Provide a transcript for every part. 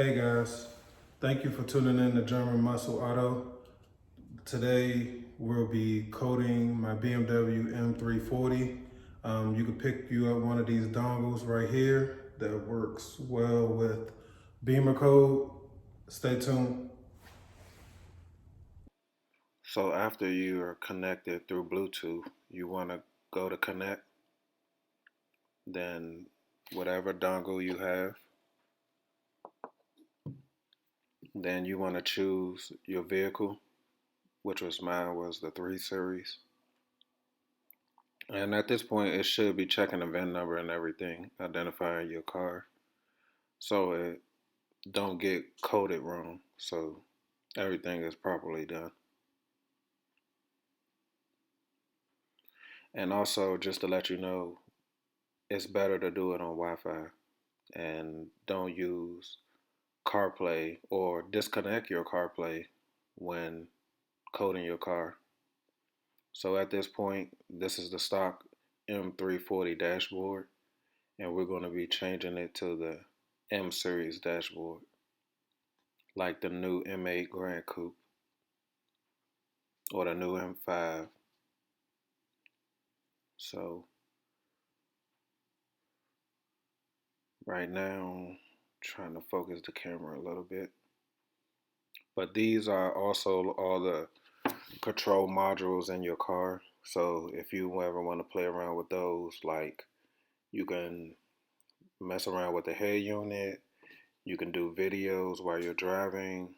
Hey guys, thank you for tuning in to German Muscle Auto. Today we'll be coding my BMW M340. You can pick you up one of these dongles right here that works well with Bimmercode. Stay tuned. So after you are connected through Bluetooth, you want to go to connect, then whatever dongle you have, then you want to choose your vehicle, which was the 3 Series. And at this point, it should be checking the VIN number and everything, identifying your car, so it don't get coded wrong, so everything is properly done. And also, just to let you know, it's better to do it on Wi-Fi and don't use CarPlay or disconnect your CarPlay when coding your car. So at this point, this is the stock M340 dashboard, and we're going to be changing it to the M series dashboard, like the new M8 Grand Coupe or the new M5. So right now, trying to focus the camera a little bit. But these are also all the control modules in your car. So if you ever want to play around with those, like you can mess around with the head unit, you can do videos while you're driving,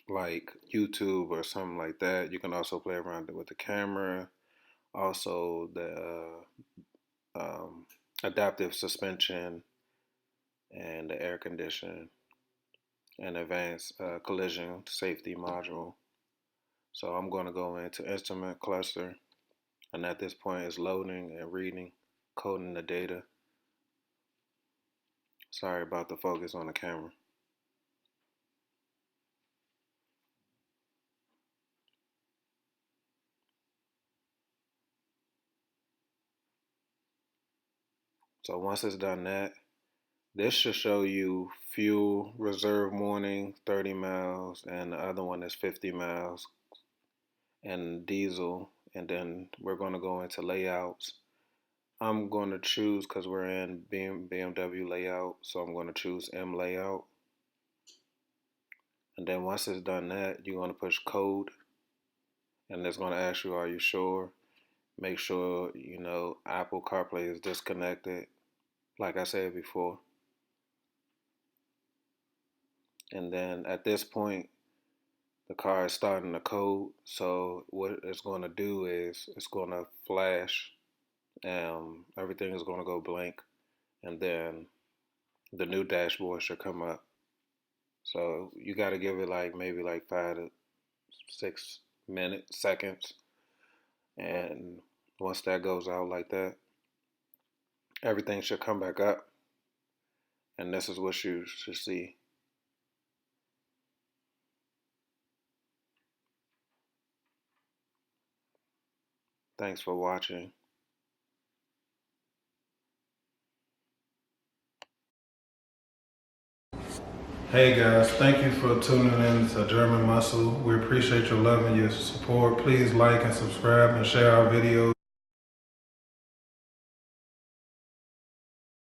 like YouTube or something like that. You can also play around with the camera, also the adaptive suspension and the air conditioning and advanced collision safety module. So I'm going to go into instrument cluster, and at this point it's loading and reading, coding the data. Sorry about the focus on the camera. So once it's done that, this should show you fuel reserve warning 30 miles, and the other one is 50 miles, and diesel. And then we're going to go into layouts. I'm going to choose, because we're in BMW layout, so I'm going to choose M layout. And then once it's done that, you're going to push code, and it's going to ask you, are you sure? Make sure, Apple CarPlay is disconnected, like I said before. And then at this point, the car is starting to code. So what it's going to do is it's going to flash. Everything is going to go blank, and then the new dashboard should come up. So you got to give it maybe 5 to 6 seconds. And once that goes out like that, everything should come back up. And this is what you should see. Thanks for watching. Hey guys, thank you for tuning in to German Muscle. We appreciate your love and your support. Please like and subscribe and share our videos.